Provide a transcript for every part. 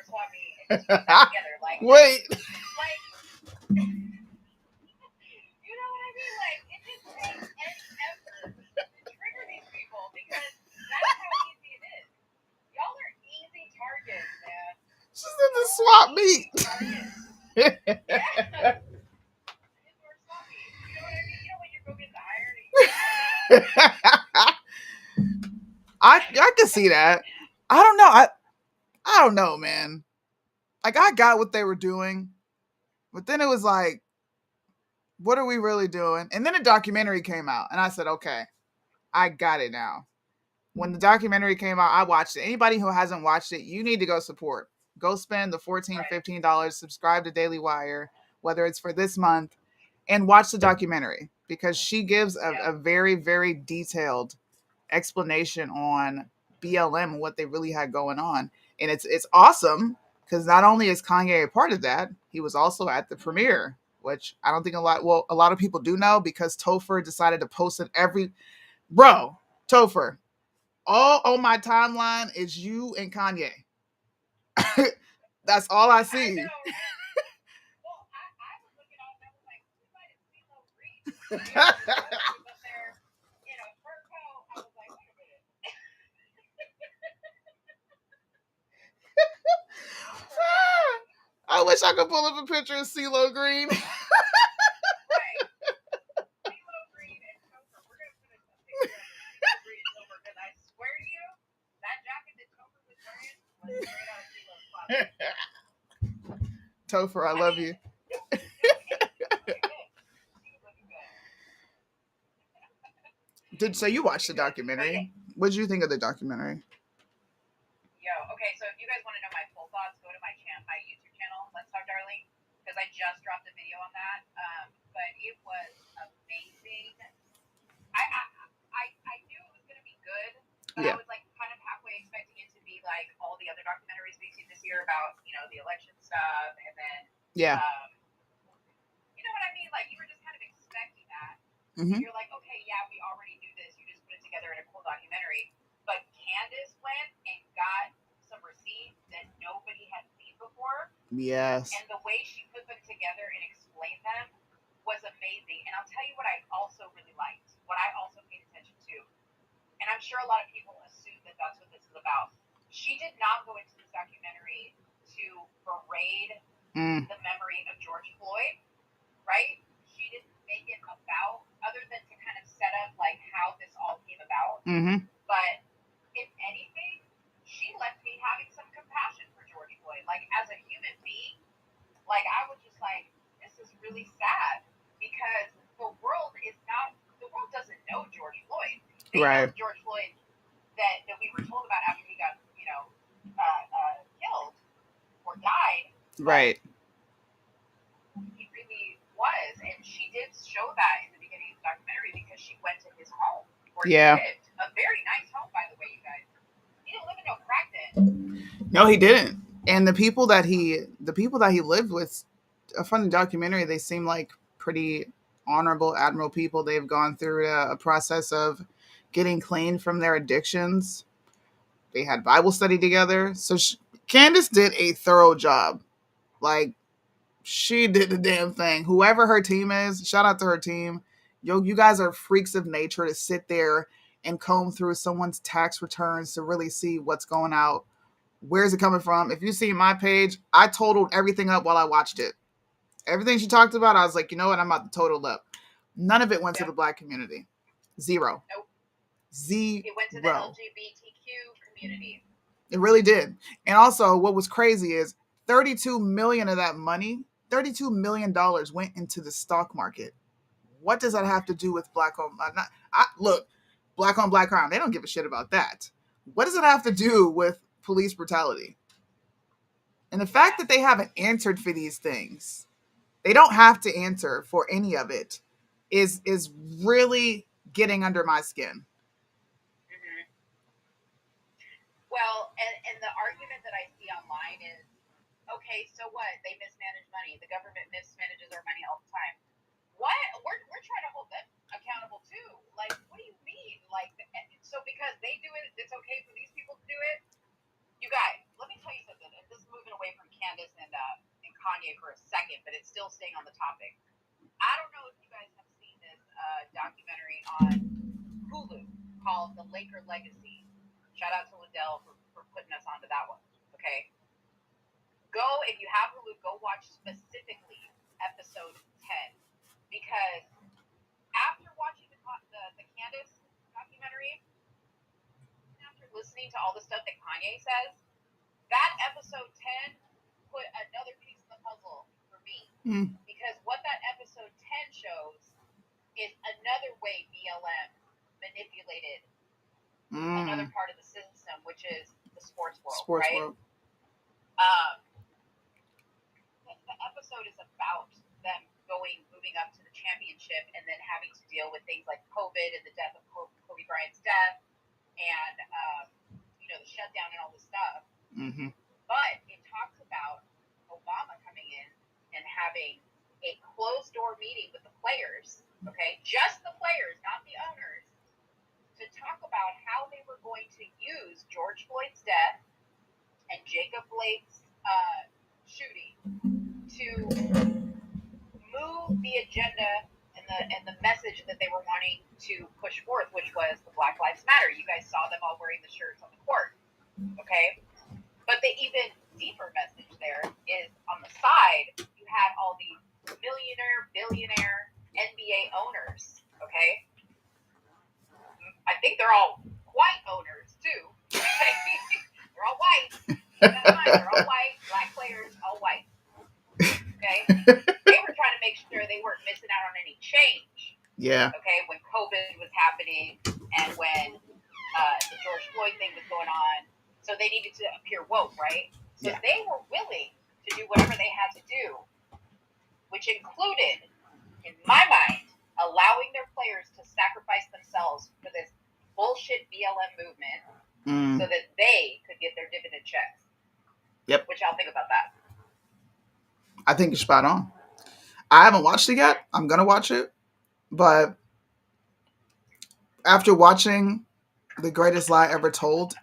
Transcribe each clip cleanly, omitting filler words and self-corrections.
swap meet and just put that together. Like, wait. Like, you know what I mean? Like, it just takes any effort to trigger these people because that's how easy it is. Y'all are easy targets, man. She's in the swap meet. Yeah. Indoor swap meet. You know what I mean? You know when you go get the iron and you I can see that. I don't know. I don't know, man. Like I got what they were doing, but then it was like, what are we really doing? And then a documentary came out, and I said, okay, I got it now. When the documentary came out, I watched it. Anybody who hasn't watched it, you need to go support. Go spend the $14, $15, subscribe to Daily Wire, whether it's for this month, and watch the documentary because she gives a very, very detailed explanation on BLM and what they really had going on. And it's awesome because not only is Kanye a part of that, he was also at the premiere, which I don't think a lot of people do know because Topher decided to post it Topher, all on my timeline is you and Kanye. That's all I see. I know. Well, I was looking on and I was like, who invited CeeLo Green? He was up there in a fur coat. I was like, wait a minute. I wish I could pull up a picture of CeeLo Green. Right. CeeLo Green and Topher. We're going to put a picture of CeeLo Green and Topher because I swear to you, that jacket that Topher was wearing was straight out of CeeLo's closet. Topher, I love you. So you watched the documentary? What did you think of the documentary? Yo, okay, so if you guys want to know my full thoughts, go to my YouTube channel, Let's Talk Darling, because I just dropped a video on that. But it was amazing. I knew it was gonna be good, but I was like kind of halfway expecting it to be like all the other documentaries we've seen this year about the election stuff, and then you know what I mean? Like you were just kind of expecting that. Mm-hmm. You're like, okay, yeah, we already knew this. You just put it together in a cool documentary. But Candace went and got some receipts that nobody had seen before. Yes. And the way she put them together and explained them was amazing. And I'll tell you what I also really liked, what I also paid attention to. And I'm sure a lot of people assume that that's what this is about. She did not go into this documentary to berate the memory of George Floyd, right? She didn't make it about, other than to kind of set up like how this all came about. Mm-hmm. But if anything, she left me having some compassion for George Floyd. Like as a human being, like I was just like, this is really sad because the world doesn't know George Floyd. They know George Floyd that we were told about after he got, killed or died. Right. He really was, and she did show that in the beginning of the documentary because she went to his home where he lived. A very nice home, by the way, you guys. He didn't live in no crack den. No, he didn't. And the people that he lived with, from the documentary, they seem like pretty honorable, admirable people. They've gone through a process of getting clean from their addictions. They had Bible study together. So Candace did a thorough job. Like, she did the damn thing. Whoever her team is, shout out to her team. Yo, you guys are freaks of nature to sit there and comb through someone's tax returns to really see what's going out. Where's it coming from? If you see my page, I totaled everything up while I watched it. Everything she talked about, I was like, you know what? I'm about to total up. None of it went to the Black community. Zero. Nope. Zero. It went to the LGBTQ community. It really did. And also, what was crazy is $32 million of that money, $32 million went into the stock market. What does that have to do with black on black on black crime? They don't give a shit about that. What does it have to do with police brutality? And the fact that they haven't answered for these things, they don't have to answer for any of it, is really getting under my skin. Mm-hmm. Well, and the argument that I see online is, okay, so what? They mismanage money. The government mismanages our money all the time. What? We're trying to hold them accountable too. Like, what do you mean? Like, so because they do it, it's okay for these people to do it? You guys, let me tell you something. And this is moving away Kanye for a second, but it's still staying on the topic. I don't know if you guys have seen this documentary on Hulu called The Laker Legacy. Shout out to Liddell for putting us onto that one. Okay. Go, if you have Hulu, go watch specifically episode 10. Because after watching the Candace documentary, after listening to all the stuff that Kanye says, that episode 10 put another piece of the puzzle for me. Because what that episode 10 shows is another way BLM manipulated another part of the system, which is the sports world, right? World. The episode is about them moving up to the championship and then having to deal with things like COVID and the death of Kobe Bryant's death and, the shutdown and all this stuff. Mm-hmm. But it talks about Obama coming in and having a closed-door meeting with the players, okay? Just the players, not the owners, to talk about how they were going to use George Floyd's death and Jacob Blake's shooting to move the agenda and the message that they were wanting to push forth, which was the Black Lives Matter. You guys saw them all wearing the shirts on the court, okay? But the even deeper message there is on the side, you had all these millionaire, billionaire NBA owners, okay? I think they're all white owners, too. Okay? They're all white. Keep that in mind. They're all white. Black players, all white. Okay? They were trying to make sure they weren't missing out on any change. Yeah. Okay? When COVID was happening and when the George Floyd thing was going on. So they needed to appear woke, right? So they were willing to do whatever they had to do, which included, in my mind, allowing their players to sacrifice themselves for this bullshit BLM movement so that they could get their dividend checks. Yep. What y'all think about that? I think you're spot on. I haven't watched it yet. I'm going to watch it. But after watching The Greatest Lie Ever Told,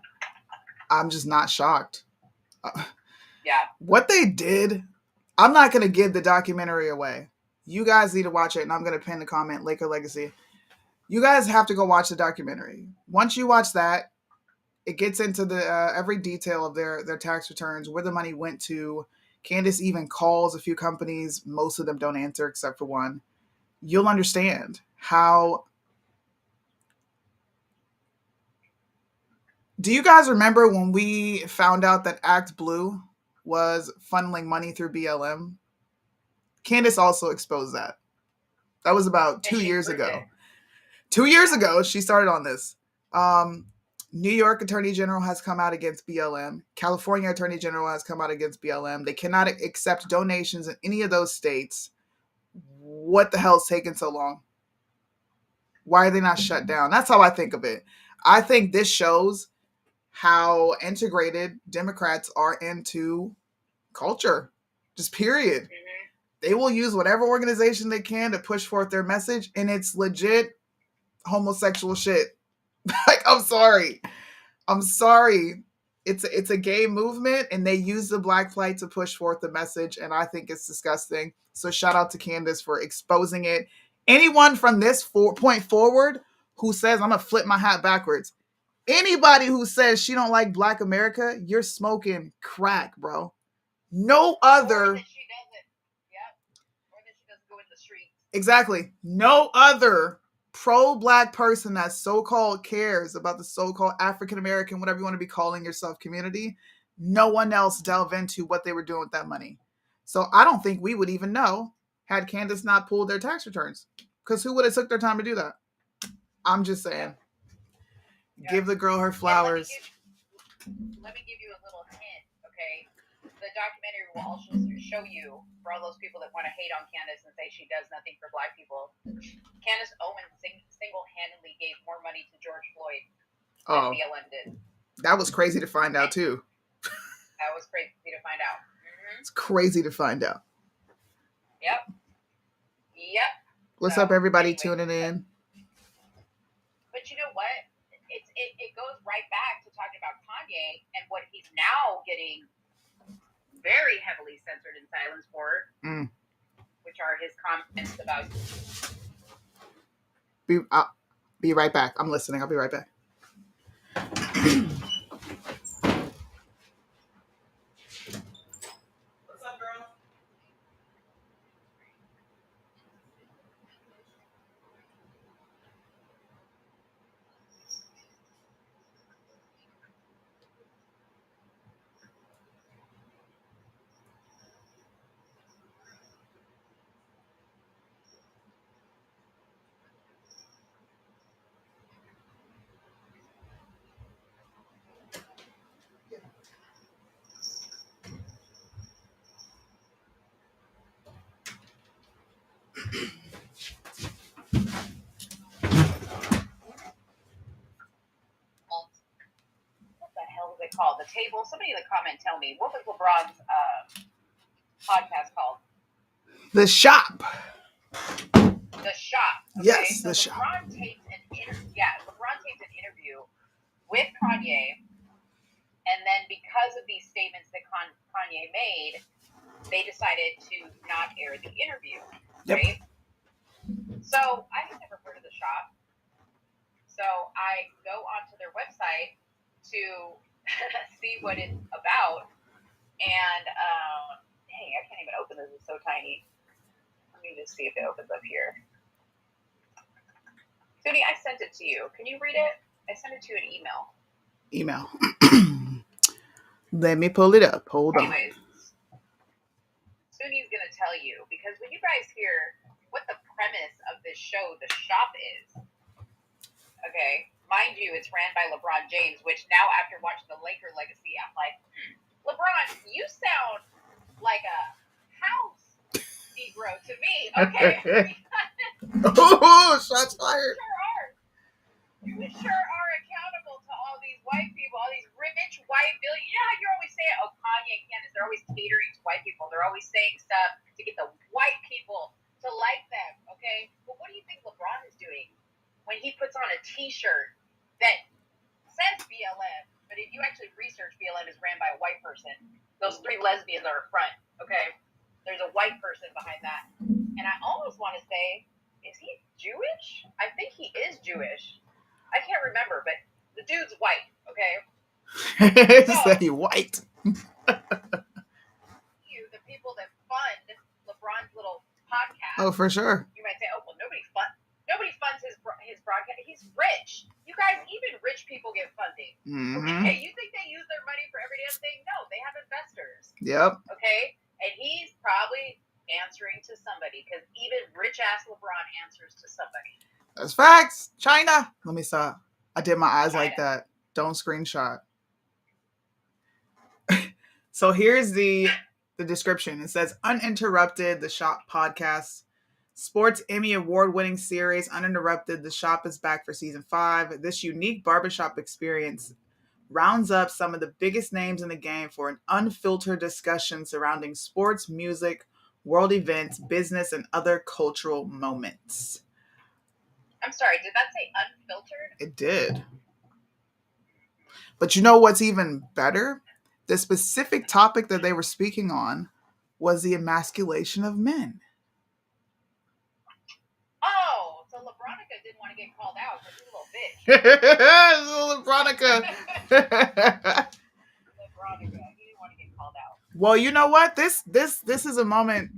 I'm just not shocked. Yeah. What they did, I'm not going to give the documentary away. You guys need to watch it, and I'm going to pin the comment, Laker Legacy. You guys have to go watch the documentary. Once you watch that, it gets into the every detail of their tax returns, where the money went to. Candace even calls a few companies. Most of them don't answer except for one. You'll understand how... Do you guys remember when we found out that Act Blue was funneling money through BLM? Candace also exposed that. That was about 2 years ago. 2 years ago, she started on this. New York Attorney General has come out against BLM. California Attorney General has come out against BLM. They cannot accept donations in any of those states. What the hell's taking so long? Why are they not shut down? That's how I think of it. I think this shows how integrated Democrats are into culture. Just period. Mm-hmm. They will use whatever organization they can to push forth their message, and it's legit homosexual shit. Like, I'm sorry. It's a gay movement, and they use the black flag to push forth the message, and I think it's disgusting. So shout out to Candace for exposing it. Anyone from this point forward who says, I'm gonna flip my hat backwards. Anybody who says she don't like Black America, you're smoking crack, bro. No other. Or that she doesn't. Yep. Or that she doesn't go in the streets. Exactly. No other pro-Black person that so-called cares about the so-called African-American, whatever you want to be calling yourself, community. No one else delve into what they were doing with that money. So I don't think we would even know had Candace not pulled their tax returns. Because who would have took their time to do that? I'm just saying. Yeah. Give the girl her flowers. Let me give you a little hint, okay? The documentary will also show you, for all those people that want to hate on Candace and say she does nothing for Black people, Candace Owens single-handedly gave more money to George Floyd than BLM did. That was crazy to find out, too. That was crazy to find out. Mm-hmm. It's crazy to find out. Yep. What's up, everybody tuning in? But you know what? It goes right back to talking about Kanye and what he's now getting very very heavily censored and silenced for, which are his comments about. I'll be right back. I'm listening. I'll be right back. What's up, girl? What the hell is it called? The table. Somebody in the comment tell me what was LeBron's podcast called? The Shop. The Shop. Okay? Yes, so The Shop. LeBron taped an interview with Kanye, and then because of these statements that Kanye made, they decided to not air the interview. Right? Yep. So I had never heard of The Shop. So I go onto their website to see what it's about. And, dang, I can't even open this. It's so tiny. Let me just see if it opens up here. Suni, I sent it to you. Can you read it? I sent it to you an email. Let me pull it up. Hold on. Anyways, Suni's going to tell you, because when you guys hear what the premise of this show, The Shop, is, okay, mind you, it's ran by LeBron James, which now after watching the Laker legacy, I'm like, LeBron, you sound like a house Negro to me, okay? Oh, shots fired. You sure are accountable to all these white people, all these rich white billionaires. You know how you always say, oh, Kanye and Candace, they're always catering to white people. They're always saying stuff to get the white people to like them, okay? But what do you think LeBron is doing when he puts on a T-shirt that says BLM, but if you actually research, BLM is ran by a white person. Those 3 lesbians are up front, okay? There's a white person behind that. And I almost want to say, is he Jewish? I think he is Jewish. I can't remember, but the dude's white, okay? Say white. The people that fund LeBron's little podcast. Oh, for sure. You might say, oh, well, nobody funds his broadcast. He's rich. You guys, even rich people get funding. Mm-hmm. Okay, you think they use their money for every damn thing? No, they have investors. Yep. Okay, and he's probably answering to somebody, because even rich-ass LeBron answers to somebody. That's facts. China. Let me stop. I did my eyes like that. Don't screenshot. So here's the description. It says, Uninterrupted, The Shop podcast. Sports Emmy award-winning series, Uninterrupted, The Shop is back for season 5. This unique barbershop experience rounds up some of the biggest names in the game for an unfiltered discussion surrounding sports, music, world events, business, and other cultural moments. I'm sorry, did that say unfiltered? It did. But you know what's even better? The specific topic that they were speaking on was the emasculation of men. Oh, so LeBronica didn't want to get called out because he's a little bitch. LeBronica. He didn't want to get called out. Well, you know what? This is a moment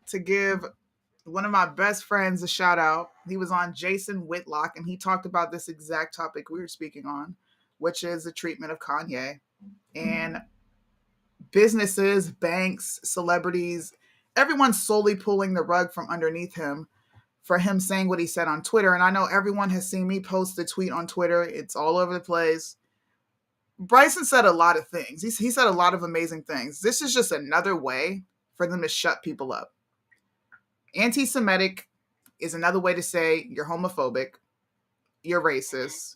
to give one of my best friends a shout out. He was on Jason Whitlock, and he talked about this exact topic we were speaking on, which is the treatment of Kanye. And businesses, banks, celebrities, everyone's solely pulling the rug from underneath him for him saying what he said on Twitter. And I know everyone has seen me post the tweet on Twitter. It's all over the place. Bryson said a lot of things. He said a lot of amazing things. This is just another way for them to shut people up. Anti-Semitic is another way to say you're homophobic, you're racist,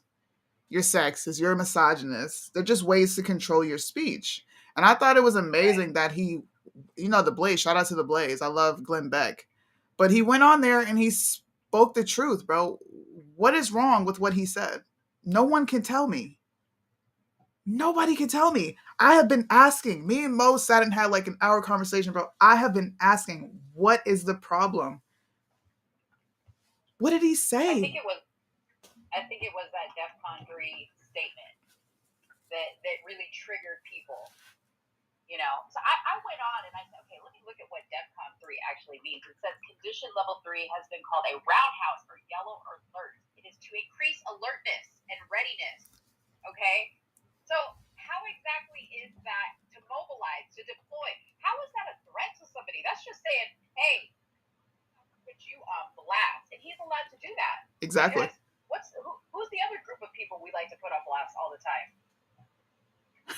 you're sexist, you're a misogynist. They're just ways to control your speech. And I thought it was amazing that he, the Blaze, shout out to the Blaze. I love Glenn Beck. But he went on there and he spoke the truth, bro. What is wrong with what he said? No one can tell me. Nobody can tell me. I have been asking. Me and Mo sat and had like an hour conversation, bro. I have been asking, what is the problem? What did he say? I think it was that DEFCON 3 statement that really triggered people. You know, so I went on and I said, okay, let me look at what DEFCON 3 actually means. It says condition level 3 has been called a roundhouse or yellow alert. It is to increase alertness and readiness. Okay, so how exactly is that to mobilize, to deploy? How is that a threat to somebody? That's just saying, hey, put you on blast, and he's allowed to do that. Exactly. Who's the other group of people we like to put on blast all the time?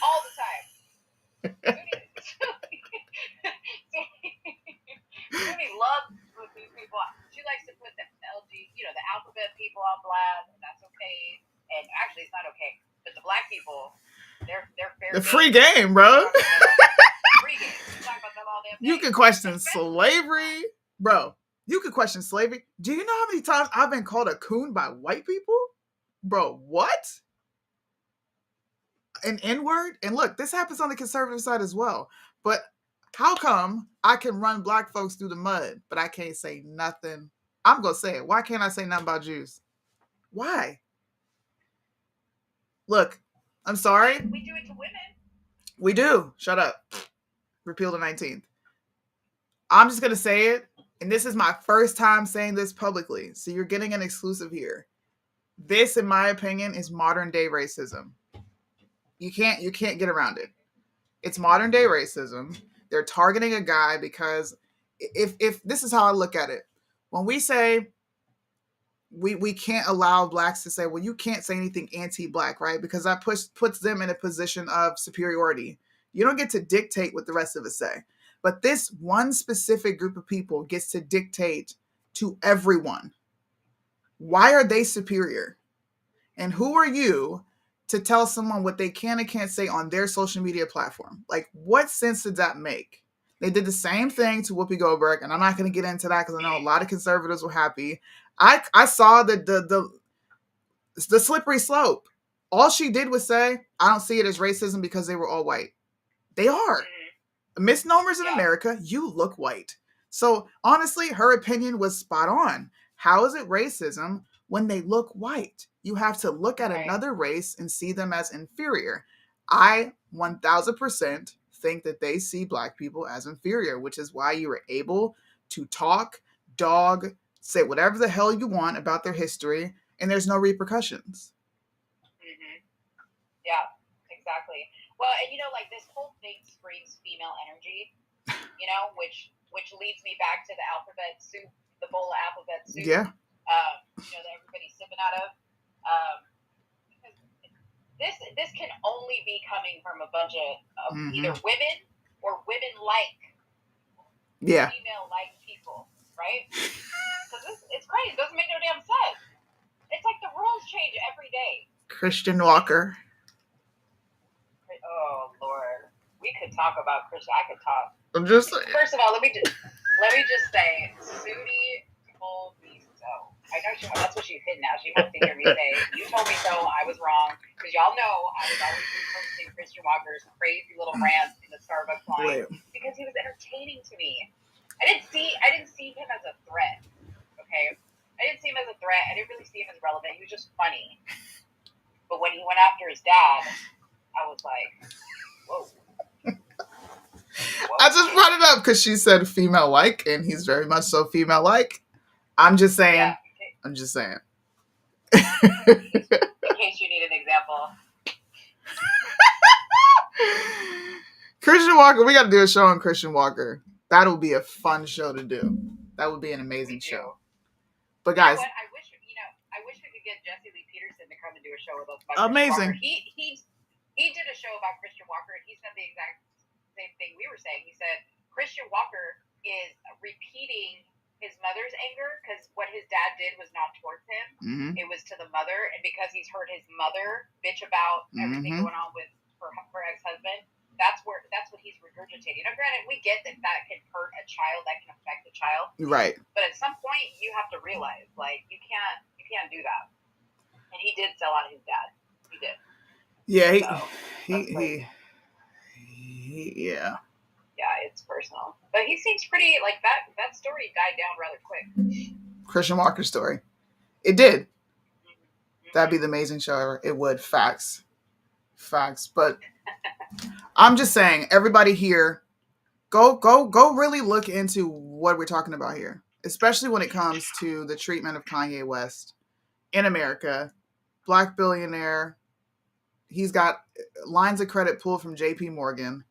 All the time. Suni loves to put these people on. She likes to put the the alphabet people on blast, and that's okay. And actually, it's not okay. But the black people, they're fair. The free game, bro. Free game. We talk about them all damn day. You can question slavery, bro. You can question slavery. Do you know how many times I've been called a coon by white people? Bro, what? An N-word? And look, this happens on the conservative side as well. But how come I can run black folks through the mud, but I can't say nothing? I'm going to say it. Why can't I say nothing about Jews? Why? Look, I'm sorry. We do it to women. We do. Shut up. Repeal the 19th. I'm just going to say it. And this is my first time saying this publicly. So you're getting an exclusive here. This, in my opinion, is modern day racism. You can't get around it. It's modern day racism. They're targeting a guy because if this is how I look at it. When we say we can't allow blacks to say, well, you can't say anything anti-black, right? Because that puts them in a position of superiority. You don't get to dictate what the rest of us say. But this one specific group of people gets to dictate to everyone. Why are they superior? And who are you to tell someone what they can and can't say on their social media platform? Like, what sense did that make? They did the same thing to Whoopi Goldberg, and I'm not going to get into that because I know a lot of conservatives were happy. I saw the slippery slope. All she did was say, I don't see it as racism because they were all white. They are. Misnomers in America, you look white. So honestly, her opinion was spot on. How is it racism when they look white? You have to look at another race and see them as inferior. I 1000% think that they see black people as inferior, which is why you were able to talk, dog, say whatever the hell you want about their history, and there's no repercussions. Mm-hmm. Yeah, exactly. Well, and like this whole thing screams female energy, which leads me back to the alphabet soup, the bowl of alphabet soup. Yeah. That everybody's sipping out of. This can only be coming from a bunch of either women or women-like, female-like people, right? Because it's crazy. It doesn't make no damn sense. It's like the rules change every day. Christian Walker. Oh Lord, we could talk about Christian. I could talk. I'm just saying. First of all, let me just say, Sudi told me so. I know that's what she's hitting now. She wants to hear me say, "You told me so. I was wrong." Because y'all know I was always posting Christian Walker's crazy little rants in the Starbucks line because he was entertaining to me. I didn't see him as a threat. Okay, I didn't see him as a threat. I didn't really see him as relevant. He was just funny. But when he went after his dad, I was like, whoa. I just brought it up because she said female-like, and he's very much so female-like. I'm just saying. Yeah, I'm just saying. In case you need an example. Christian Walker, we got to do a show on Christian Walker. That'll be a fun show to do. That would be an amazing show. But guys, I wish we could get Jesse Lee Peterson to come and do a show with us. Amazing. He did a show about Christian Walker, and he said the exact same thing we were saying. He said Christian Walker is repeating his mother's anger because what his dad did was not towards him. Mm-hmm. It was to the mother, and because he's heard his mother bitch about everything going on with her ex-husband, that's what he's regurgitating. Now, granted, we get that can hurt a child, that can affect a child, right? But at some point, you have to realize, like, you can't do that. And he did sell out his dad. He did. Yeah, Yeah. Yeah, it's personal. But he seems pretty, like, that story died down rather quick. Christian Walker story. It did. Mm-hmm. That'd be the amazing show ever. It would. Facts. But I'm just saying, everybody here, go really look into what we're talking about here. Especially when it comes to the treatment of Kanye West in America. Black billionaire. He's got lines of credit pulled from JP Morgan.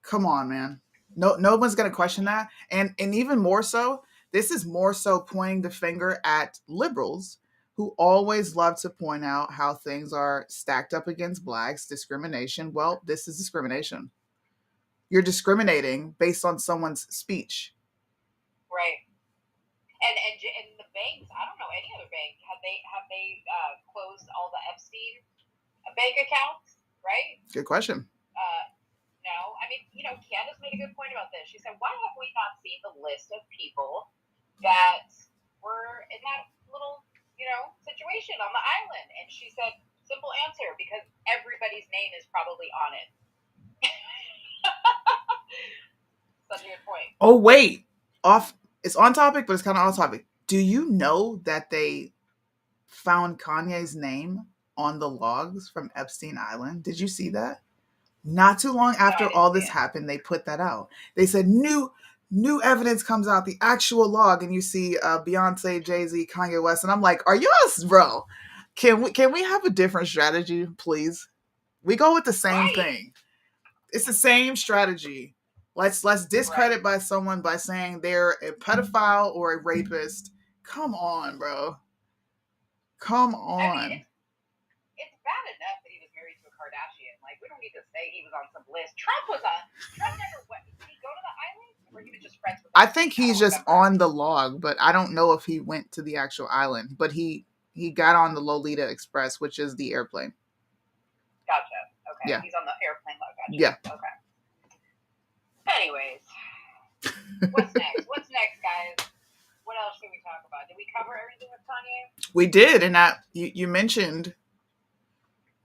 Come on, man. No one's gonna question that. And even more so, this is more so pointing the finger at liberals who always love to point out how things are stacked up against blacks, discrimination. Well, this is discrimination. You're discriminating based on someone's speech. Right. And the banks, I don't know any other bank. Have they closed all the Epstein bank accounts? Right. Good question. No, I mean, Candace made a good point about this. She said, "Why have we not seen the list of people that were in that little, situation on the island?" And she said, "Simple answer: because everybody's name is probably on it." Such a good point. Oh wait, it's on topic, but it's kind of off topic. Do you know that they found Kanye's name on the logs from Epstein Island? Did you see that? Not too long after all this happened, they put that out. They said new evidence comes out, the actual log, and you see Beyonce, Jay-Z, Kanye West, and I'm like, are you us, bro? Can we have a different strategy, please? We go with the same thing. It's the same strategy. Let's discredit by someone by saying they're a pedophile or a rapist. Come on, bro. Come on. I mean, it's bad enough that he was married to a Kardashian. Like, we don't need to say he was on some list. Trump never went. Did he go to the island? Or he was just friends with them? I think he's just on the log, but I don't know if he went to the actual island. But he got on the Lolita Express, which is the airplane. Gotcha. Okay. Yeah. He's on the airplane log. Gotcha. Yeah. Okay. Anyways, what's next? What's next, guys? What else should we talk about? Did we cover everything with Kanye? We did, and you mentioned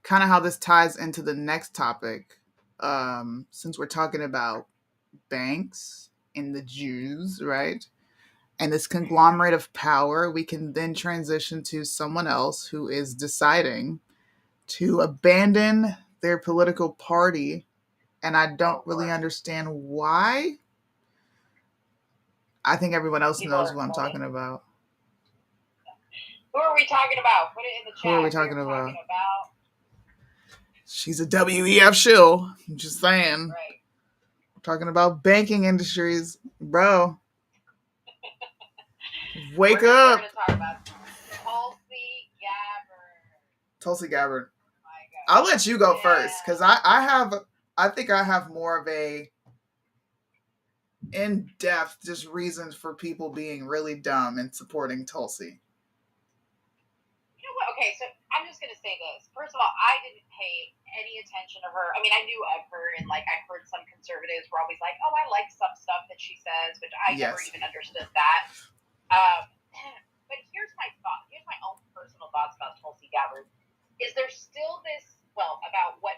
kind of how this ties into the next topic. Since we're talking about banks and the Jews, right? And this conglomerate of power, we can then transition to someone else who is deciding to abandon their political party. And I don't really understand why. I think everyone else knows who I'm talking about. Who are we talking about? Put it in the chat. Who are we talking about? She's a WEF shill. I'm just saying. Right. We're talking about banking industries. Bro. Wake up. We're going to talk about Tulsi Gabbard. I'll let you go first, because I think I have more of a in-depth just reasons for people being really dumb and supporting Tulsi. You know what? Okay, so I'm just gonna say this. First of all, I didn't pay any attention to her. I mean, I knew of her, and I heard some conservatives were always like, "Oh, I like some stuff that she says," which I never even understood that. But here's my thought. Here's my own personal thoughts about Tulsi Gabbard. Is there still this about what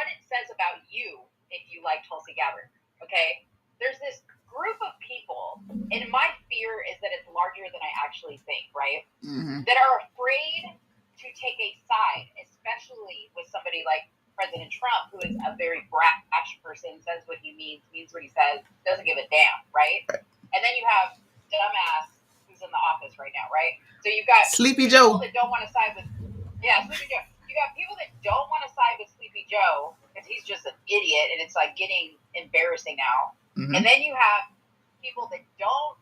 it says about you if you like Tulsi Gabbard? Okay, there's this group of people, and my fear is that it's larger than I actually think, right? Mm-hmm. That are afraid to take a side, especially with somebody like President Trump, who is a very brash person, says what he means what he says, doesn't give a damn, right? And then you have dumbass who's in the office right now, right? So you've got Sleepy Joe that don't want to side with, Sleepy Joe. You got people that don't want to side with Sleepy Joe because he's just an idiot, and it's getting embarrassing now. Mm-hmm. And then you have people that don't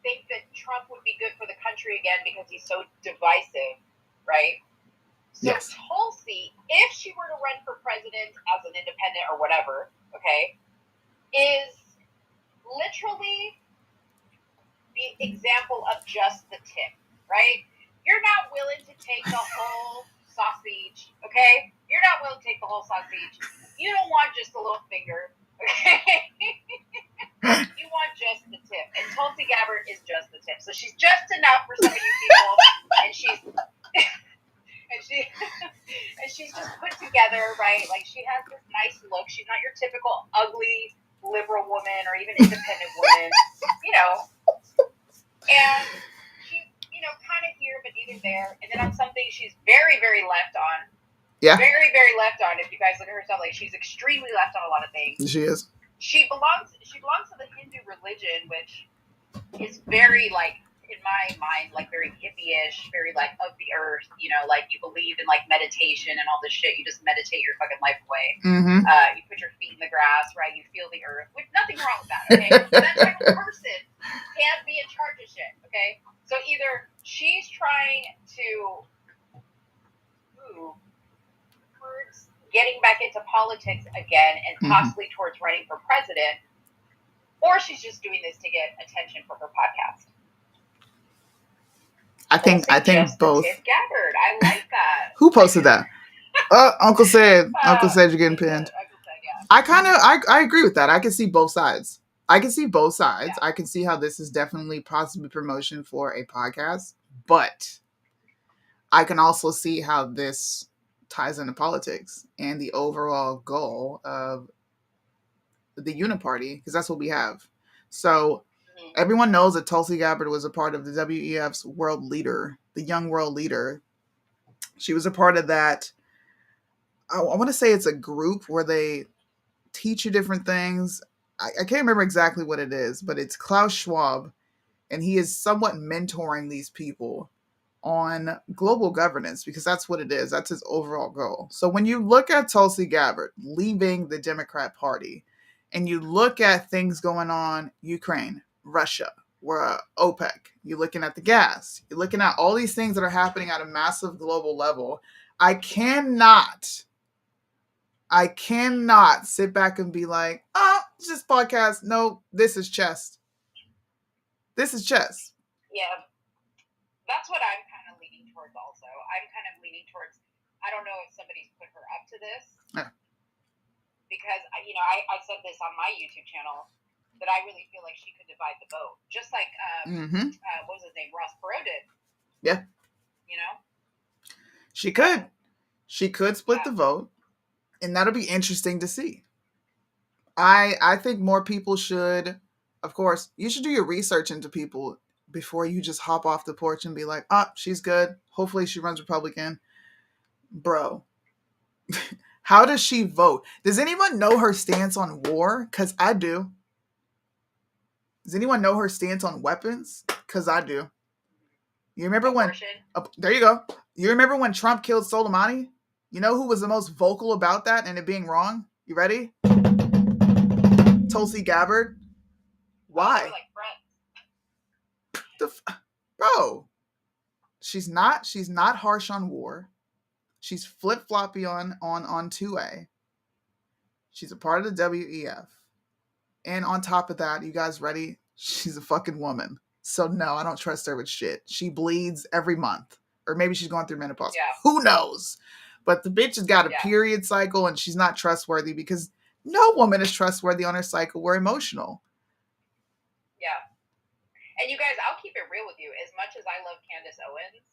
think that Trump would be good for the country again because he's so divisive, right? So yes. Tulsi, if she were to run for president as an independent or whatever, okay, is literally the example of just the tip, right? You're not willing to take the whole sausage, okay? You're not willing to take the whole sausage. You don't want just a little finger, okay? You want just the tip. And Tulsi Gabbard is just the tip. So she's just enough for some of you people, and she's just put together, right? She has this nice look. She's not your typical or even independent women, and she's, kind of here, but neither there. And then on something she's very, very left on. Yeah. Very, very left on. If you guys look at herself, like she's extremely left on a lot of things. She is. She belongs to the Hindu religion, which is very, like, in my mind, like very hippie-ish, very like of the earth, like you believe in like meditation and all this shit. You just meditate your fucking life away. Mm-hmm. You put your feet in the grass, right? You feel the earth. With nothing wrong with that, okay? That type of person can't be in charge of shit, okay? So either she's trying to move towards getting back into politics again and possibly towards running for president, or she's just doing this to get attention for her podcast. I think both. Tim Gabbard. I like that. Who posted that? Uncle said you're getting pinned. Uncle said, yeah. I agree with that. I can see both sides. I can see how this is definitely possibly promotion for a podcast, but I can also see how this ties into politics and the overall goal of the Uniparty, because that's what we have. So everyone knows that Tulsi Gabbard was a part of the WEF's world leader, the young world leader. She was a part of that. I want to say it's a group where they teach you different things. I can't remember exactly what it is, but it's Klaus Schwab, and he is somewhat mentoring these people on global governance, because that's what it is. That's his overall goal. So when you look at Tulsi Gabbard leaving the Democrat Party, and you look at things going on, Ukraine, Russia, we're OPEC, you're looking at the gas, you're looking at all these things that are happening at a massive global level, I cannot sit back and be like, it's just podcast. No, this is chess. This is chess. Yeah. That's what I'm kind of leaning towards also. I'm kind of leaning towards, I don't know if somebody's put her up to this. Yeah. Because, I said this on my YouTube channel, that I really feel like she could divide the vote. Just like, what was his name? Ross Perot did. Yeah. She could. She could split the vote. And that'll be interesting to see. I think more people should, of course, you should do your research into people before you just hop off the porch and be like, she's good. Hopefully she runs Republican. Bro, how does she vote? Does anyone know her stance on war? Because I do. Does anyone know her stance on weapons? Because I do. You remember there you go. You remember when Trump killed Soleimani? You know who was the most vocal about that and it being wrong? You ready? Tulsi Gabbard. Why? Bro, she's not harsh on war. She's flip-floppy on 2A. She's a part of the WEF. And on top of that, you guys ready? She's a fucking woman. So no, I don't trust her with shit. She bleeds every month. Or maybe she's going through menopause. Yeah. Who knows? But the bitch has got a period cycle and she's not trustworthy, because no woman is trustworthy on her cycle. We're emotional. Yeah. And you guys, I'll keep it real with you. As much as I love Candace Owens,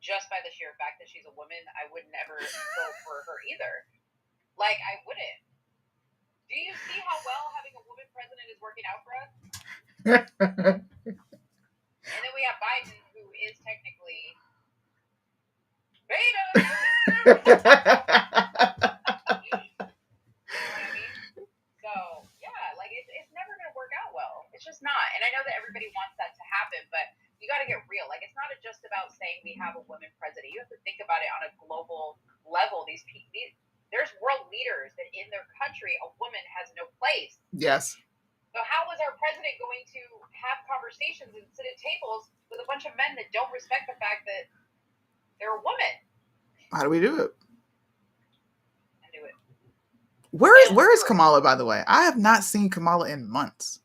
just by the sheer fact that she's a woman, I would never vote for her either. Like, I wouldn't. Do you see how well having a woman president is working out for us? And then we have Biden, who is technically beta. You know what I mean? So, yeah, like, it's never going to work out well. It's just not. And I know that everybody wants that to happen, but you got to get real. Like, it's not just about saying we have a woman president. You have to think about it on a global level. There's world leaders that in their country, a woman has no place. Yes. So how is our president going to have conversations and sit at tables with a bunch of men that don't respect the fact that they're a woman? How do we do it? Where is Kamala, by the way? I have not seen Kamala in months.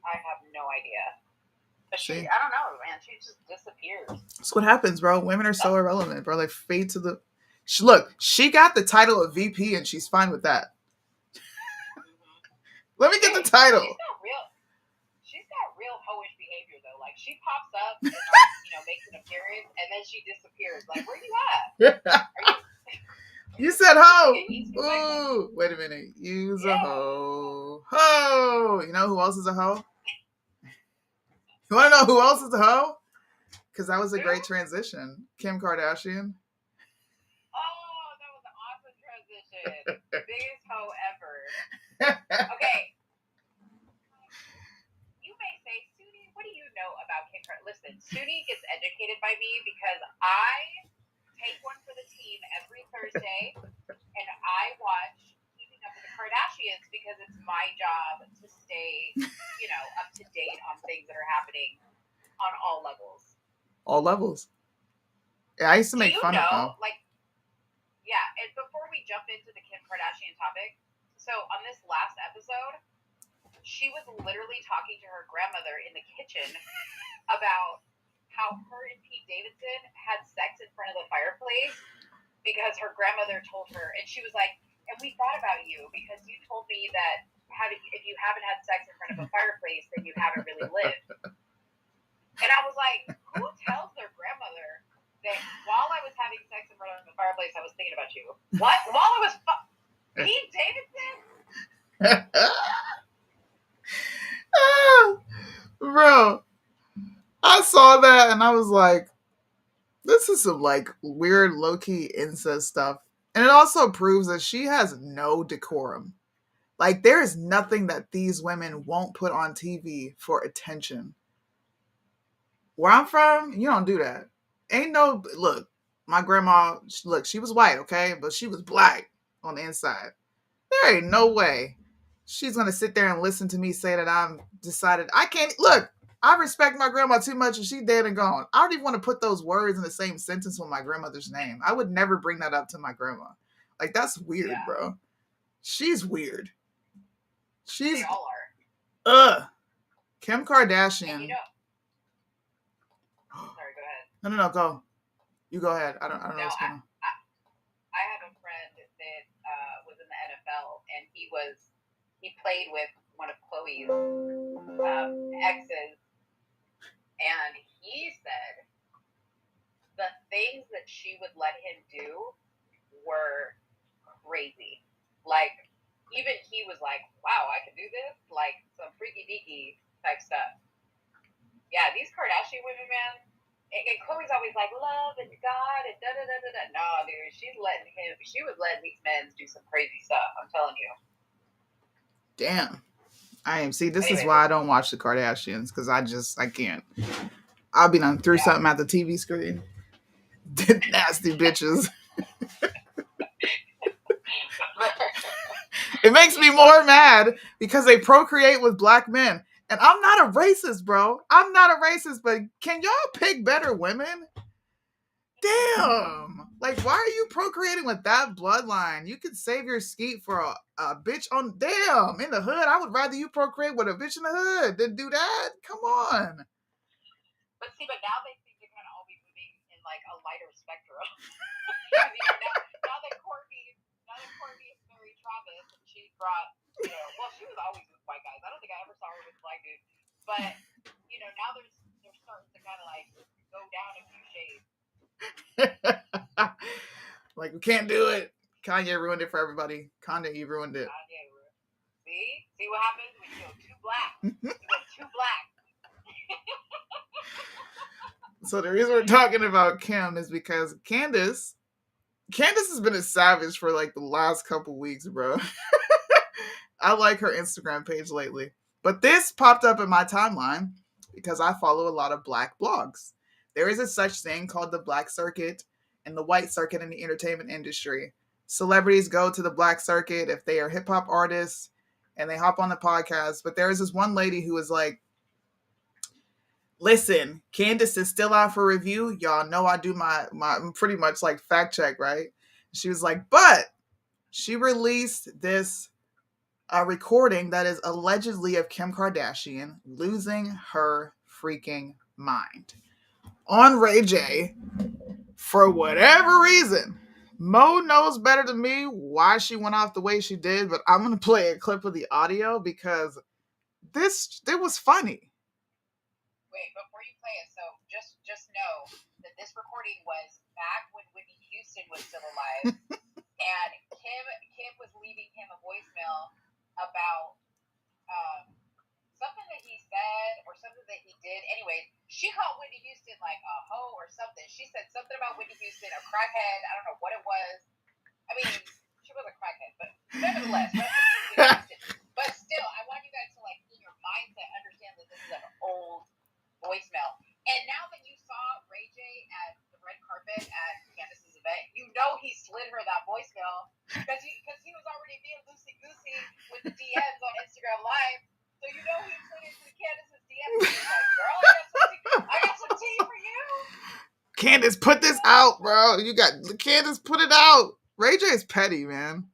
I have no idea. But I don't know, man. She just disappears. That's what happens, bro. Women are so irrelevant, bro. They fade to the... Look, she got the title of VP and she's fine with that. Let me get the title. She's got real hoish behavior, though. Like, she pops up and, like, makes an appearance, and then she disappears. Like, where you at? You said hoe. East New Mexico. Ooh, wait a minute. Use a Yeah. hoe. Hoe. You know who else is a hoe? You want to know who else is a hoe? Because that was a Who? great transition. Kim Kardashian. Oh, that was an awesome transition. Biggest hoe ever. Okay. You may say, Suni, what do you know about Kim Kardashian? Listen, Suni gets educated by me because I take one for the team every Thursday, and I watch Keeping Up with the Kardashians because it's my job to stay, up to date on things that are happening on all levels. All levels. Yeah, I used to Do make you fun of them. know, yeah, and before we jump into the Kim Kardashian topic, so on this last episode, she was literally talking to her grandmother in the kitchen about how her and Pete Davidson had sex in front of the fireplace because her grandmother told her, and she was like, and we thought about you because you told me that if you haven't had sex in front of a fireplace, then you haven't really lived. And I was like, who tells their grandmother that while I was having sex in front of the fireplace, I was thinking about you? What? While I was Pete Davidson? Bro, I saw that and I was like, this is some like weird low key incest stuff. And it also proves that she has no decorum. Like, there is nothing that these women won't put on TV for attention. Where I'm from, you don't do that. Ain't no, look, my grandma, look, she was white, okay? But she was black on the inside. There ain't no way she's going to sit there and listen to me say that I'm decided. I can't, look, I respect my grandma too much and she dead and gone. I don't even want to put those words in the same sentence with my grandmother's name. I would never bring that up to my grandma. Like, that's weird, Yeah. bro. She's weird. They all are. Kim Kardashian. And sorry, go ahead. No, go. You go ahead. I don't know what's going on. I have a friend that was in the NFL, and he played with one of Chloe's exes, and he said the things that she would let him do were crazy. Like, even he was like, wow, I can do this? Like, some freaky deaky type stuff. Yeah, these Kardashian women, man. And Chloe's always like, love and God and da da da da da. No, dude, she was letting these men do some crazy stuff. I'm telling you. Damn. This is why I don't watch the Kardashians, because I can't. I'll be done through something at the TV screen. Nasty bitches. It makes me more mad because they procreate with black men. And I'm not a racist, bro. I'm not a racist, but can y'all pick better women? Damn. Like, why are you procreating with that bloodline? You could save your skeet for a bitch on. Damn. In the hood, I would rather you procreate with a bitch in the hood than do that. Come on. But now they seem to kind of all be moving in like a lighter spectrum. now that Courtney is married Travis, and she brought, well, she was always with white guys. I don't think I ever saw her with a black dude. But now they're starting to kind of like go down a few shades. Like, we can't do it. Kanye ruined it for everybody. Kanye, you ruined it. See what happens when you go too black. You go too black. So the reason we're talking about Kim is because Candace has been a savage for like the last couple weeks, bro. I like her Instagram page lately. But this popped up in my timeline because I follow a lot of black blogs. There is a such thing called the black circuit and the white circuit in the entertainment industry. Celebrities go to the black circuit if they are hip hop artists and they hop on the podcast. But there is this one lady who was like, listen, Candace is still out for review. Y'all know I do my pretty much like fact check, right? She was like, but she released this recording that is allegedly of Kim Kardashian losing her freaking mind on Ray J for whatever reason. Mo knows better than me why she went off the way she did, but I'm going to play a clip of the audio because it was funny. Wait, before you play it, so just know that this recording was back when Whitney Houston was still alive, and Kim was leaving him a voicemail about something that he said or something that he did. Anyways, she called Whitney Houston like a hoe or something. She said something about Whitney Houston, a crackhead. I don't know what it was. I mean, she was a crackhead, but nevertheless, but still, I want you guys to like in your mindset understand that this is an old voicemail. And now that you saw Ray J at the red carpet at Candace's event, you know he slid her that voicemail because he was already being loosey goosey with the DMs on Instagram Live. So you know he slid into Candace's DMs and he's like, "Girl, I got some tea for you." Candace, put this out, bro. Candace, put it out. Ray J is petty, man.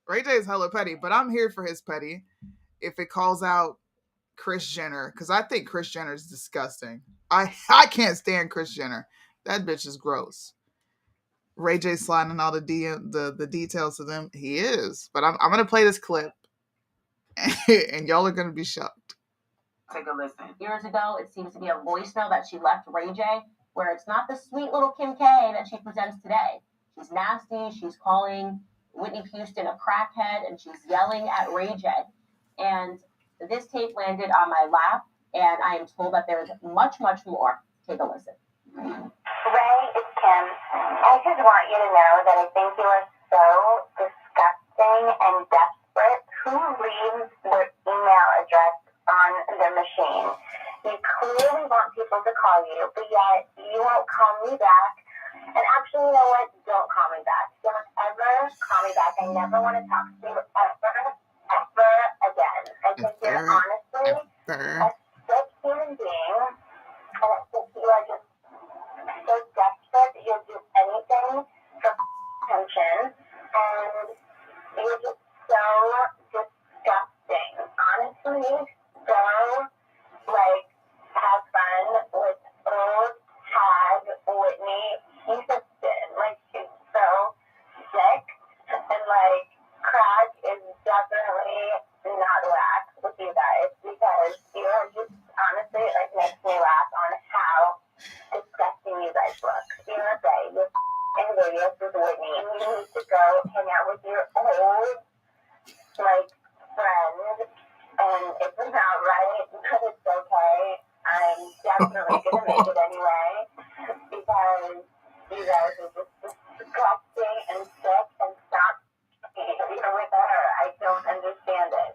Ray J is hella petty, but I'm here for his petty. If it calls out Kris Jenner, because I think Kris Jenner is disgusting. I can't stand Kris Jenner. That bitch is gross. Ray J sliding all the details to them. He is. But I'm gonna play this clip, and y'all are gonna be shocked. Take a listen. Years ago, it seems to be a voicemail that she left Ray J, where it's not the sweet little Kim K that she presents today. She's nasty. She's calling Whitney Houston a crackhead, and she's yelling at Ray J. And this tape landed on my lap, and I am told that there is much, much more. Take a listen. Ray, it's Kim. I just want you to know that I think you are so disgusting and desperate. Who leaves their email address on the machine? You clearly want people to call you, but yet you won't call me back. And actually, you know what? Don't call me back. Don't ever call me back. I never want to talk to you ever again. I think you're honestly a sick human being, and I think you are just so desperate that you'll do anything for attention, and you're just so disgusting. Honestly, so, like, have fun with old hag Whitney Houston. Like, she's so sick, and, like, crack is definitely not whack with you guys, because you're just, honestly, like, makes me laugh on how disgusting you guys look. You're envious with Whitney, and you need to go hang out with your old, like, friend, and it's not right, but it's okay. I'm definitely going to make it anyway, because you guys are just disgusting and sick, and stop you're with her. I don't understand it.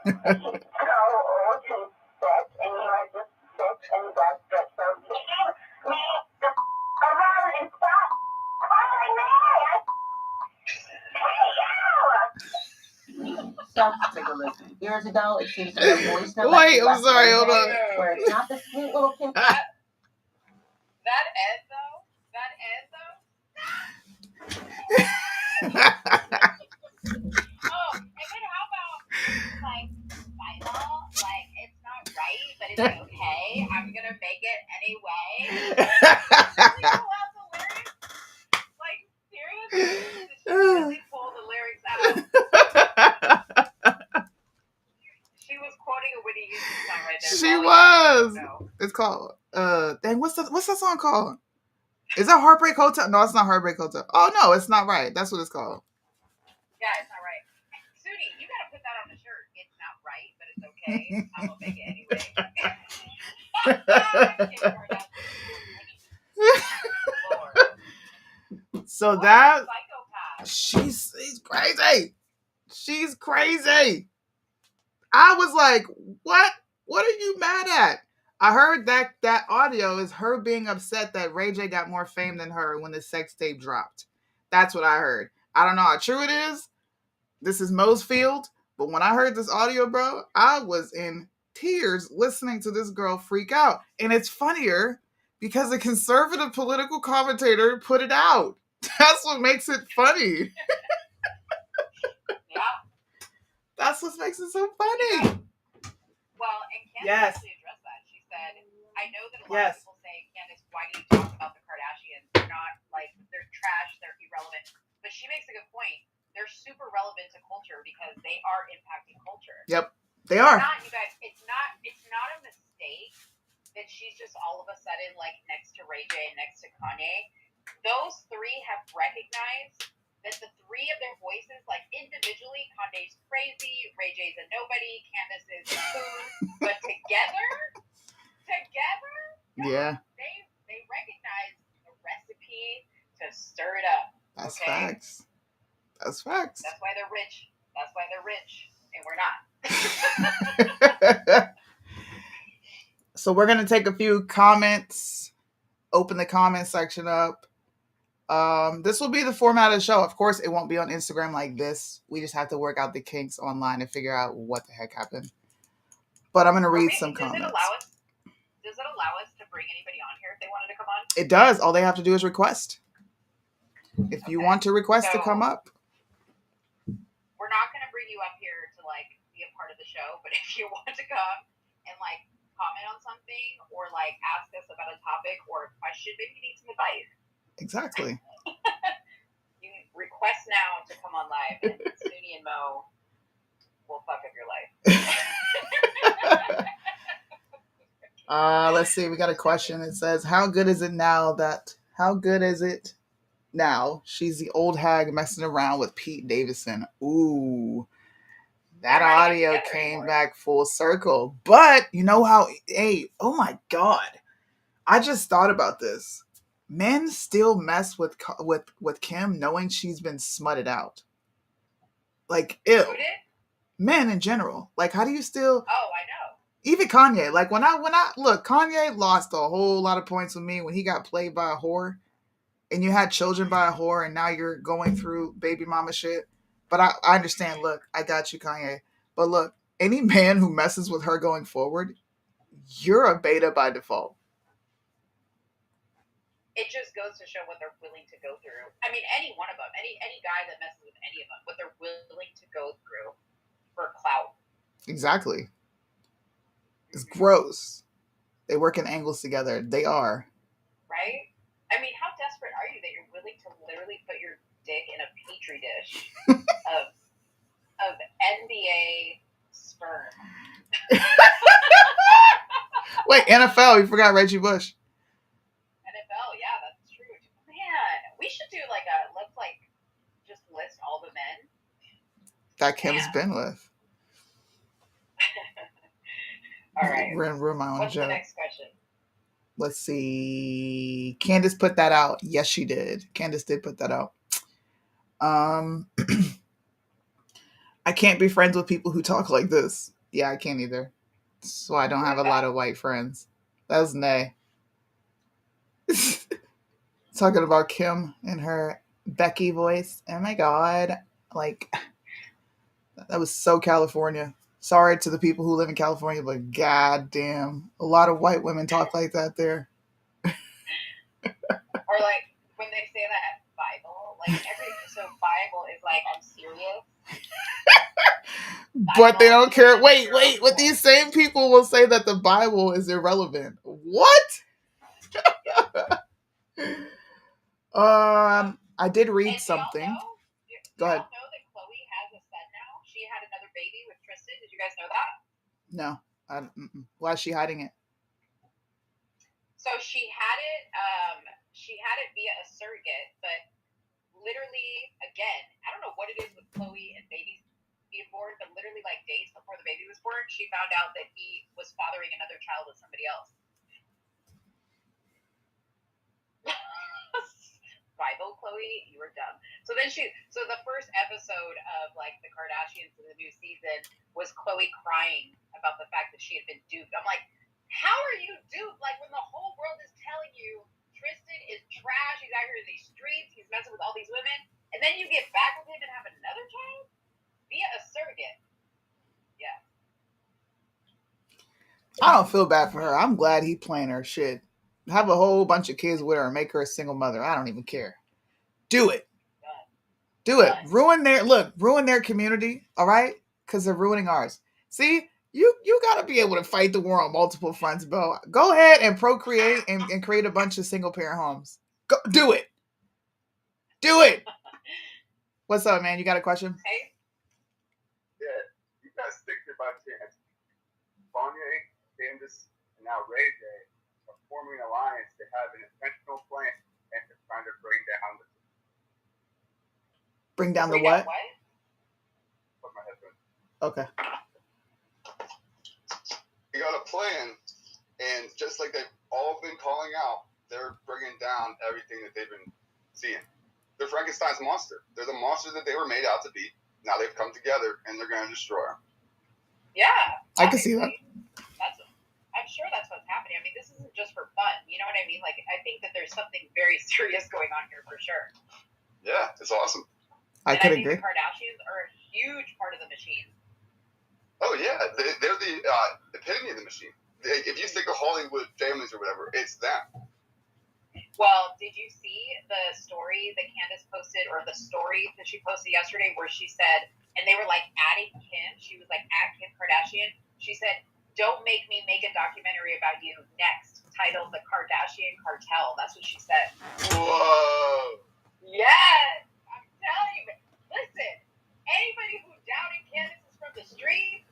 She's so old and sick, and you are just sick and desperate, so leave me the alone and stop calling me. So, take a listen. Years ago, it seems to be a voicemail. Wait, I'm sorry, hold on. Where it's not the sweet little Kim. That end though. Oh, and then how about like final? Like it's not right, but it's okay. I'm gonna make it anyway. Like seriously, did she really pull the lyrics out? She was quoting a Whitney Houston song right there. She was. It's called dang, what's that song called? Is that Heartbreak Hotel? No, it's not Heartbreak Hotel. Oh no, it's not right. That's what it's called. Yeah, it's not right. Sudi, you gotta put that on the shirt. It's not right, but it's okay. I'm gonna make it anyway. So what that psychopath. she's crazy. She's crazy. I was like, what? What are you mad at? I heard that audio is her being upset that Ray J got more fame than her when the sex tape dropped. That's what I heard. I don't know how true it is. This is Mo's field. But when I heard this audio, bro, I was in tears listening to this girl freak out. And it's funnier because a conservative political commentator put it out. That's what makes it funny. Yeah. That's what makes it so funny. Well, and Candace Yes. actually addressed that. She said, I know that a lot Yes. of people say, Candace, why do you talk about the Kardashians? They're not, like, they're trash, they're irrelevant. But she makes a good point. They're super relevant to culture because they are impacting culture. Yep, they are. It's not, you guys, it's not a mistake that she's just all of a sudden, like, next to Ray J and next to Kanye. those three have recognized that the three of their voices, like individually, Kanye's crazy, Ray J's a nobody, Candace is a coon, but together, Yeah. they recognize the recipe to stir it up. That's okay? facts. That's facts. That's why they're rich. That's why they're rich, and we're not. So we're gonna take a few comments. Open the comment section up. This will be the format of the show. Of course, it won't be on Instagram like this. We just have to work out the kinks online and figure out what the heck happened. But I'm gonna read some comments. Does it allow us to bring anybody on here if they wanted to come on? It does. All they have to do is request. If you want to request to come up. We're not going to bring you up here to like be a part of the show, but if you want to come and like comment on something or like ask us about a topic or a question, maybe you need some advice. Exactly. You request now to come on live, and Suni and Mo will fuck up your life. Let's see. We got a question. It says, How good is it now she's the old hag messing around with Pete Davidson? Ooh. That audio came back full circle. But you know how, oh my God. I just thought about this. Men still mess with Kim knowing she's been smutted out. Like, ew. Who did? Men in general. Like, how do you still... Oh, I know. Even Kanye. Like, when I look, Kanye lost a whole lot of points with me when he got played by a whore. And you had children by a whore, and now you're going through baby mama shit. But I understand. Look, I got you, Kanye. But look, any man who messes with her going forward, you're a beta by default. It just goes to show what they're willing to go through. I mean, any one of them, any guy that messes with any of them, what they're willing to go through for clout. Exactly. It's gross. They work in angles together. They are. Right? I mean, how desperate are you that you're willing to literally put your dick in a petri dish of NBA sperm? Wait, NFL, you forgot Reggie Bush. NFL, yeah, that's true. Man, we should do let's just list all the men that Kim's been with. All right. We're in room my own What's joke. the next question? Let's see. Candace put that out. Yes, she did. Candace did put that out. I can't be friends with people who talk like this. Yeah, I can't either. So I don't have a lot of white friends. That was Nay. Talking about Kim and her Becky voice. Oh my God. Like, that was so California. Sorry to the people who live in California, but goddamn, a lot of white women talk like that there. Or like when they say that Bible, like so Bible is like, I'm serious. But they don't care. Wait. But these same people will say that the Bible is irrelevant. What? I did read something. Go ahead. Do you know that Chloe has a son now? She had another baby with Tristan. Did you guys know that? No. Why is she hiding it? So she had it via a surrogate, but literally, again, I don't know what it is with Chloe and babies being born, but literally like days before the baby was born, she found out that he was fathering another child with somebody else. Bible, Chloe, you were dumb. So then so the first episode of like the Kardashians in the new season was Chloe crying about the fact that she had been duped. I'm like, how are you duped? Like when the whole world is telling you Tristan is trash, he's out here in these streets, he's messing with all these women, and then you get back with him and have another child via a surrogate. Yeah. I don't feel bad for her. I'm glad he playing her shit. Have a whole bunch of kids with her and make her a single mother. I don't even care. Do it. Do it. Ruin their community, all right? Because they're ruining ours. See, you got to be able to fight the war on multiple fronts, bro. Go ahead and procreate and create a bunch of single parent homes. Go do it. Do it. What's up, man? You got a question? Hey. Yeah, you guys think by chance Kanye, Candace, and now Ray J are forming an alliance to have an intentional plan and to trying to bring Bring down the Bring down what? Put my headphones. Okay. We got a plan, and just like they've all been calling out, they're bringing down everything that they've been seeing. They're Frankenstein's monster. They're the monster that they were made out to be. Now they've come together, and they're going to destroy them. Yeah. I can see that. I'm sure that's what's happening. I mean, this isn't just for fun. You know what I mean? Like, I think that there's something very serious going on here for sure. Yeah, it's awesome. I And could I think agree. the Kardashians are a huge part of the machine. Oh, yeah. They're the epitome of the machine. If you think of Hollywood families or whatever, it's them. Well, did you see the story that Candace posted, or the story that she posted yesterday, where she said, and they were like adding Kim, she was like, at Kim Kardashian, she said, "Don't make me make a documentary about you next," titled The Kardashian Cartel. That's what she said. Whoa. Yes! I'm telling you. Listen, anybody who doubted Candace is from the streets,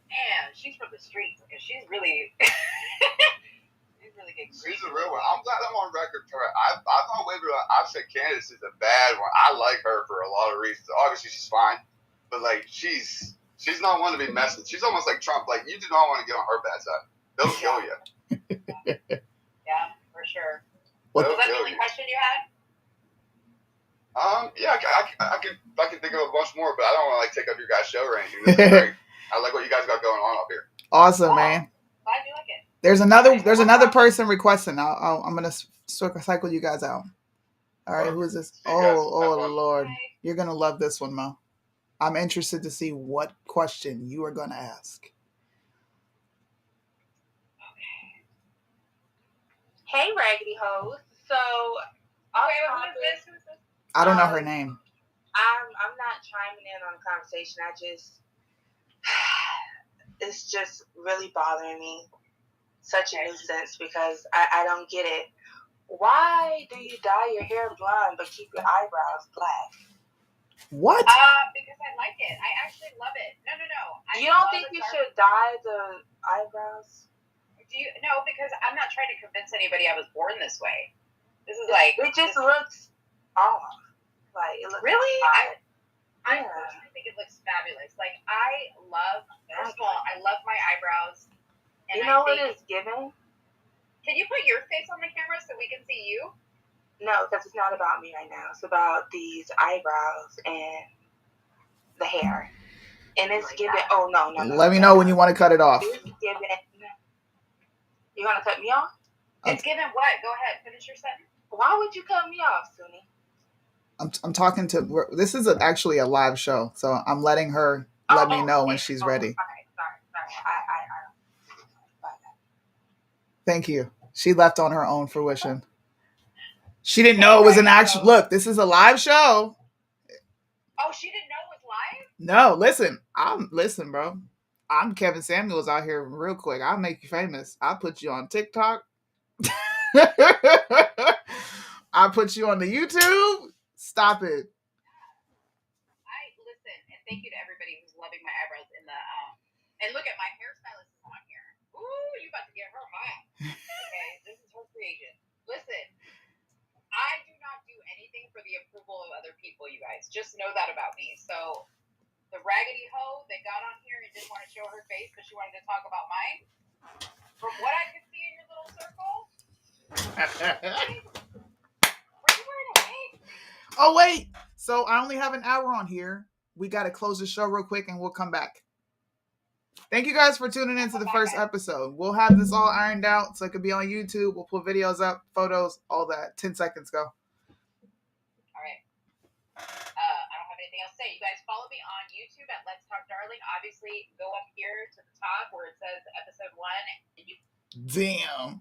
man, she's from the streets, because she's really... She's a real one. I'm glad I'm on record for her. I've gone way beyond. I've said Candace is a bad one. I like her for a lot of reasons. Obviously, she's fine, but like she's not one to be messing. She's almost like Trump. Like, you do not want to get on her bad side. They'll kill you. Yeah, for sure. What? Was that the only question you had? Yeah, I can think of a bunch more, but I don't want to like take up your guys' show or anything. This is great. I like what you guys got going on up here. Awesome, man. Glad you like it. There's another person requesting. I'm gonna cycle you guys out. All right, who is this? Oh Lord, you're gonna love this one, Mo. I'm interested to see what question you are gonna ask. Hey, Raggedy Hoes. So, Who's this? I don't know her name. I'm not chiming in on the conversation. It's just really bothering me. Such a nuisance, because I don't get it. Why do you dye your hair blonde but keep your eyebrows black? What? Because I like it. I actually love it. No. You don't think you should dye the eyebrows? No, because I'm not trying to convince anybody I was born this way. This is it just looks off. Like, it looks really. odd. I personally think it looks fabulous. Like, I love. First of all, I love my eyebrows. And you know what it's giving? Can you put your face on the camera so we can see you? No, because it's not about me right now. It's about these eyebrows and the hair. And it's giving... Oh, no. Let me know when you want to cut it off. It's giving... You want to cut me off? It's giving what? Go ahead. Finish your sentence. Why would you cut me off, Suni? I'm talking to... This is actually a live show, so I'm letting her let me know when she's ready. Okay, sorry. I Thank you. She left on her own fruition. She didn't know it was an actual... Look, this is a live show. Oh, she didn't know it was live? No, listen, bro. I'm Kevin Samuels out here real quick. I'll make you famous. I'll put you on TikTok. I'll put you on the YouTube. Stop it. I listen, and thank you to everybody who's loving my eyebrows in the and look at my hairstylist is on here. Ooh, you about to get her hot. Okay, this is her creation. Listen, I do not do anything for the approval of other people, you guys. Just know that about me. So the raggedy hoe that got on here and didn't want to show her face because she wanted to talk about mine, from what I could see in your little circle, were you wearing a wig? Oh, wait. So I only have an hour on here. We got to close the show real quick and we'll come back. Thank you guys for tuning in to the first episode. We'll have this all ironed out so it could be on YouTube. We'll put videos up, photos, all that. 10 seconds, go. All right. I don't have anything else to say. You guys follow me on YouTube at Let's Talk Darling. Obviously, go up here to the top where it says episode 1. And you... Damn.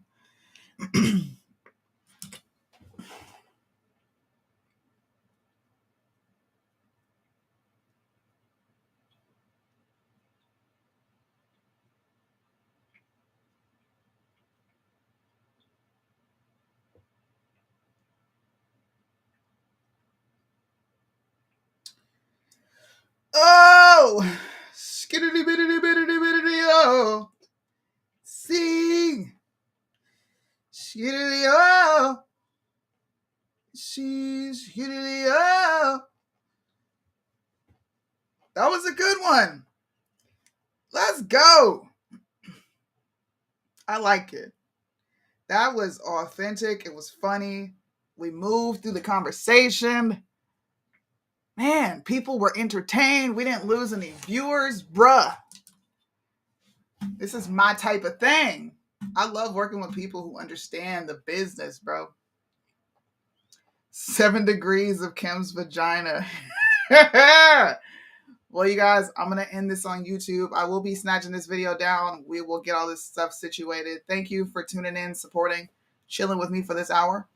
Oh, skiddity biddity biddity biddity oh, sing, skiddity oh, she's skiddity oh, That was a good one. Let's go. I like it. That was authentic. It was funny. We moved through the conversation. Man, people were entertained. We didn't lose any viewers. Bruh. This is my type of thing. I love working with people who understand the business, bro. 7 degrees of Kim's vagina. Well, you guys, I'm going to end this on YouTube. I will be snatching this video down. We will get all this stuff situated. Thank you for tuning in, supporting, chilling with me for this hour.